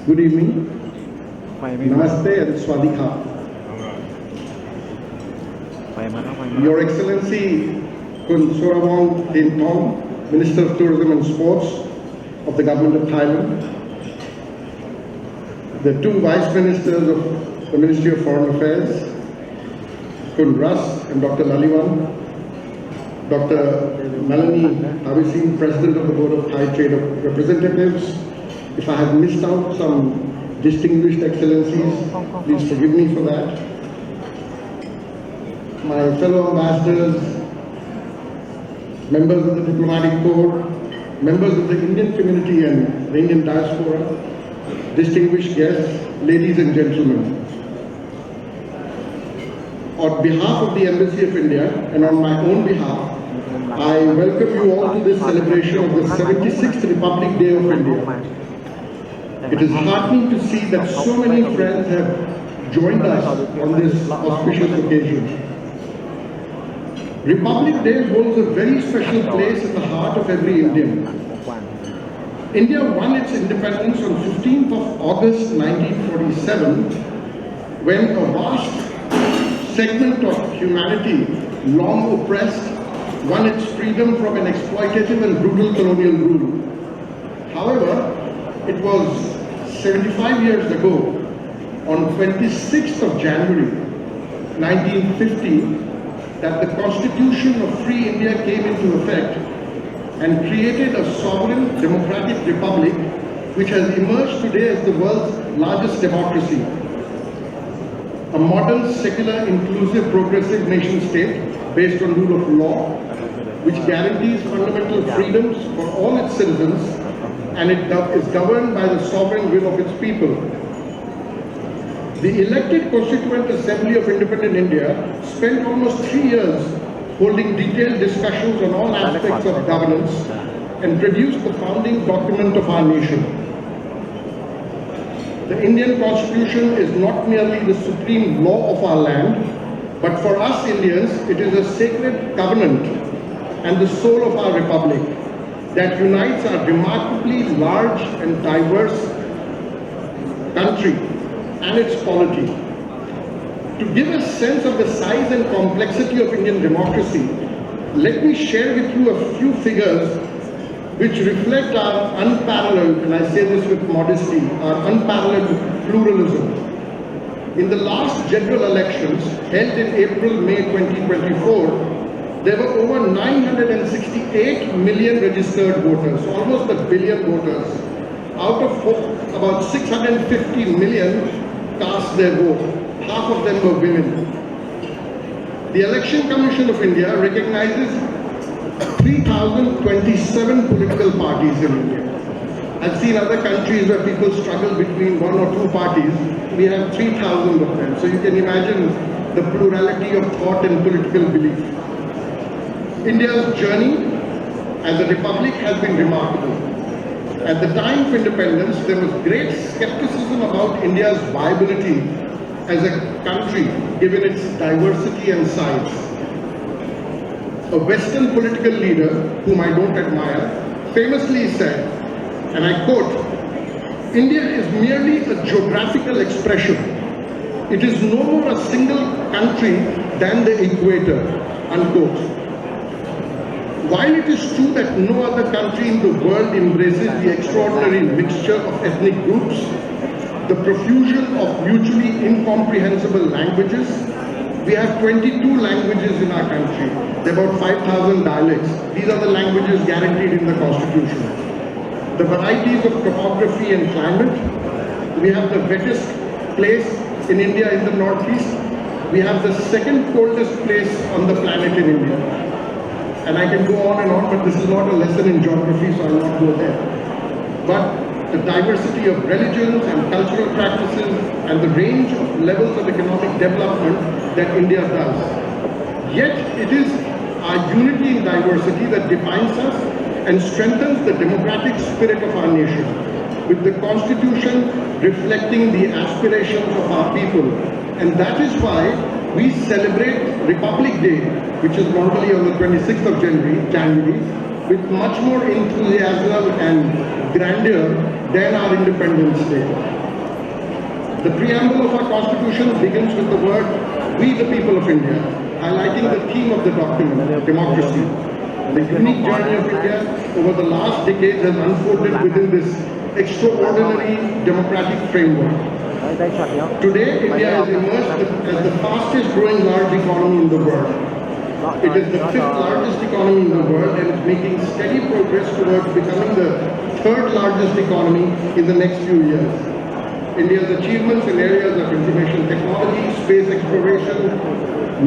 Good evening, Namaste and Swadika. Your Excellency Kun Sorawong Dintong, Minister of Tourism and Sports of the Government of Thailand, the two Vice Ministers of the Ministry of Foreign Affairs, Kun Russ and Dr. Laliwan, Dr. Melanie Avisin, President of the Board of Thai Trade Representatives. If I have missed out some distinguished excellencies, please forgive me for that. My fellow ambassadors, members of the diplomatic corps, members of the Indian community and the Indian diaspora, distinguished guests, ladies and gentlemen. On behalf of the Embassy of India and on my own behalf, I welcome you all to this celebration of the 76th Republic Day of India. It is heartening to see that so many friends have joined us on this auspicious occasion. Republic Day holds a very special place in the heart of every Indian. India won its independence on 15th of August 1947 when a vast segment of humanity, long oppressed, won its freedom from an exploitative and brutal colonial rule. However, it was 75 years ago, on 26th of January 1950, that the Constitution of Free India came into effect and created a sovereign democratic republic which has emerged today as the world's largest democracy. A modern, secular, inclusive, progressive nation state based on rule of law, which guarantees fundamental freedoms for all its citizens, and it is governed by the sovereign will of its people. The elected Constituent Assembly of Independent India spent almost 3 years holding detailed discussions on all aspects of governance and produced the founding document of our nation. The Indian Constitution is not merely the supreme law of our land, but for us Indians, it is a sacred covenant and the soul of our republic that unites our remarkably large and diverse country and its polity. To give a sense of the size and complexity of Indian democracy, let me share with you a few figures which reflect our unparalleled, and I say this with modesty, our unparalleled pluralism. In the last general elections held in April-May 2024, there were over 968 million registered voters, almost a billion voters. Out of about 650 million cast their vote. Half of them were women. The Election Commission of India recognizes 3,027 political parties in India. I've seen other countries where people struggle between one or two parties. We have 3,000 of them. So you can imagine the plurality of thought and political belief. India's journey as a republic has been remarkable. At the time of independence, there was great skepticism about India's viability as a country, given its diversity and size. A Western political leader, whom I don't admire, famously said, and I quote, "India is merely a geographical expression. It is no more a single country than the equator," unquote. While it is true that no other country in the world embraces the extraordinary mixture of ethnic groups, the profusion of mutually incomprehensible languages, we have 22 languages in our country. There are about 5,000 dialects. These are the languages guaranteed in the Constitution. The varieties of topography and climate, we have the wettest place in India in the northeast. We have the second coldest place on the planet in India. And I can go on and on, but this is not a lesson in geography, so I will not go there. But the diversity of religions and cultural practices and the range of levels of economic development that India does. Yet it is our unity in diversity that defines us and strengthens the democratic spirit of our nation, with the Constitution reflecting the aspirations of our people. And that is why we celebrate Republic Day, which is normally on the 26th of January, with much more enthusiasm and grandeur then our Independence Day. The preamble of our Constitution begins with the word, "We the people of India," highlighting the theme of the document, democracy. The unique journey of India over the last decades has unfolded within this extraordinary democratic framework. Today, India has emerged as the fastest growing large economy in the world. It is the fifth largest economy in the world and is making steady progress towards becoming the third largest economy in the next few years. India's achievements in areas of information technology, space exploration,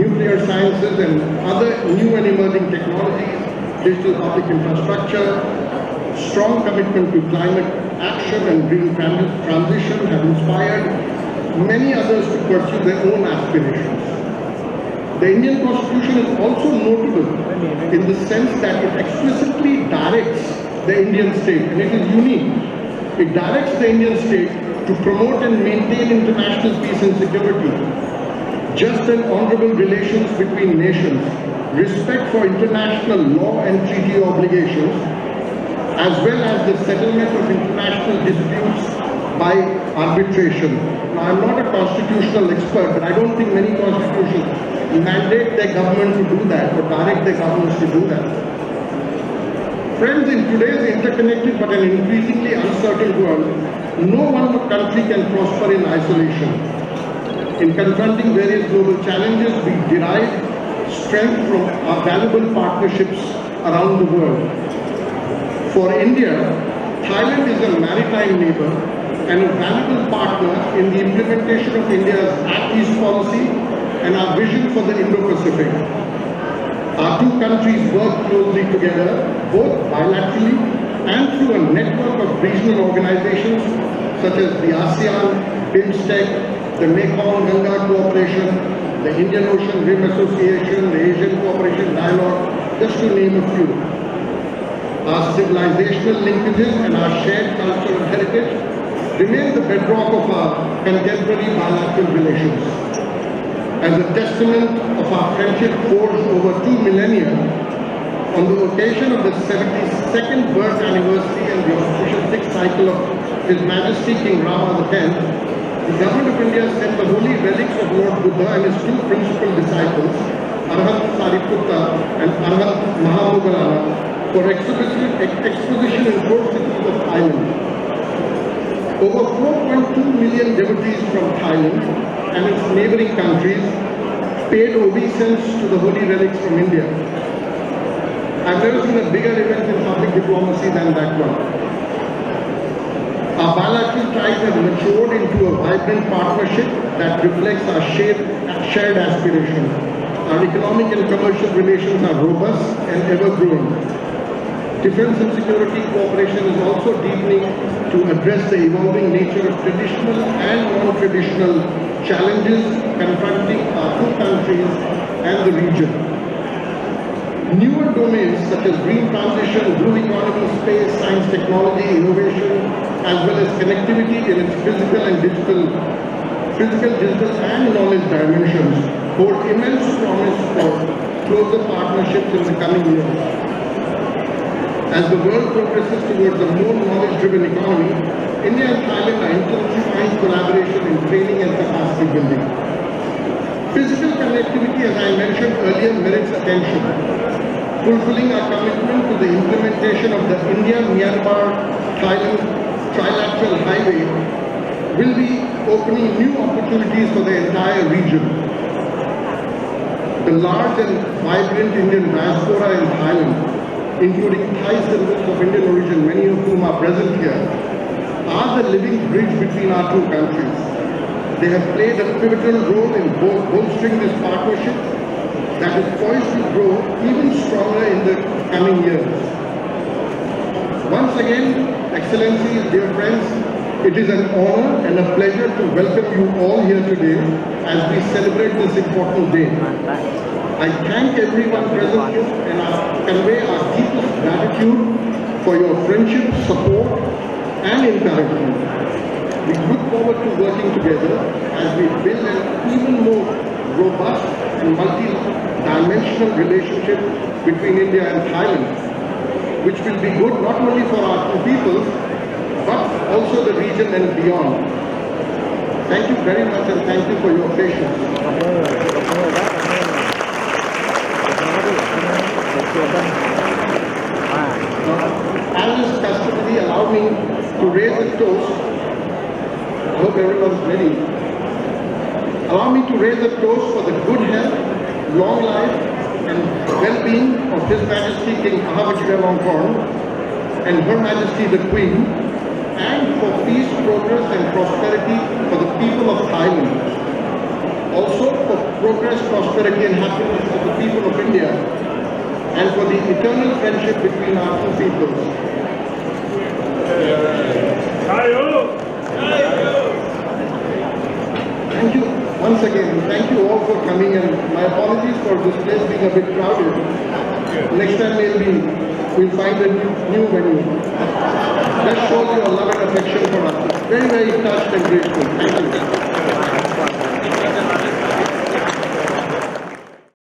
nuclear sciences and other new and emerging technologies, digital public infrastructure, strong commitment to climate action and green transition have inspired many others to pursue their own aspirations. The Indian Constitution is also notable in the sense that it explicitly directs the Indian state, and it is unique. It directs the Indian state to promote and maintain international peace and security, just and honorable relations between nations, respect for international law and treaty obligations, as well as the settlement of international disputes by arbitration. Now, I'm not a constitutional expert, but I don't think many constitutions mandate their government to do that or direct their governments to do that. Friends, in today's interconnected but an increasingly uncertain world, no one country can prosper in isolation. In confronting various global challenges, we derive strength from our valuable partnerships around the world. For India, Thailand is a maritime neighbor and a valuable partner in the implementation of India's Act East policy and our vision for the Indo-Pacific. Our two countries work closely together, both bilaterally and through a network of regional organizations such as the ASEAN, BIMSTEC, the Mekong-Ganga Cooperation, the Indian Ocean Rim Association, the Asian Cooperation Dialogue, just to name a few. Our civilizational linkages and our shared cultural heritage remain the bedrock of our contemporary bilateral relations. As a testament of our friendship forged over 2 millennia, on the occasion of the 72nd birth anniversary and the auspicious 6th cycle of His Majesty King Rama X, the Government of India sent the holy relics of Lord Buddha and his two principal disciples, Arhat Sariputta and Arhat Mahamoggalana, for exposition in 4 cities of Thailand. Over 4.2 million devotees from Thailand and its neighboring countries paid obeisance to the holy relics from India. I've never seen a bigger event in public diplomacy than that one. Our bilateral ties have matured into a vibrant partnership that reflects our shared aspirations. Our economic and commercial relations are robust and ever-growing. Defense and security cooperation is also deepening to address the evolving nature of traditional and non-traditional challenges confronting our two countries and the region. Newer domains such as green transition, blue economy, space, science, technology, innovation, as well as connectivity in its physical, digital and knowledge dimensions hold immense promise for closer partnerships in the coming years. As the world progresses towards a more knowledge-driven economy, India and Thailand are intensifying collaboration in training and capacity building. Physical connectivity, as I mentioned earlier, merits attention. Fulfilling our commitment to the implementation of the India-Myanmar-Thailand trilateral highway will be opening new opportunities for the entire region. The large and vibrant Indian diaspora in Thailand, including Thai citizens of Indian origin, many of whom are present here, are the living bridge between our two countries. They have played a pivotal role in bolstering this partnership that is poised to grow even stronger in the coming years. Once again, Excellencies, dear friends, it is an honor and a pleasure to welcome you all here today as we celebrate this important day. I thank everyone present here and convey our deepest gratitude for your friendship, support and encouragement. We look forward to working together as we build an even more robust and multi-dimensional relationship between India and Thailand, which will be good not only for our two peoples, but also the region and beyond. Thank you very much and thank you for your patience. As is customary, allow me to raise a toast. I hope everyone's ready. Allow me to raise a toast for the good health, long life, and well-being of His Majesty King Ahava Chulalongkorn and Her Majesty the Queen, and for peace, progress, and prosperity for the people of Thailand. Also for progress, prosperity, and happiness of the people of India, and for the eternal friendship between our two peoples. Thank you once again. Thank you all for coming, and my apologies for this place being a bit crowded. Next time maybe we'll find a new venue. That shows your love and affection for us. Very, very touched and grateful.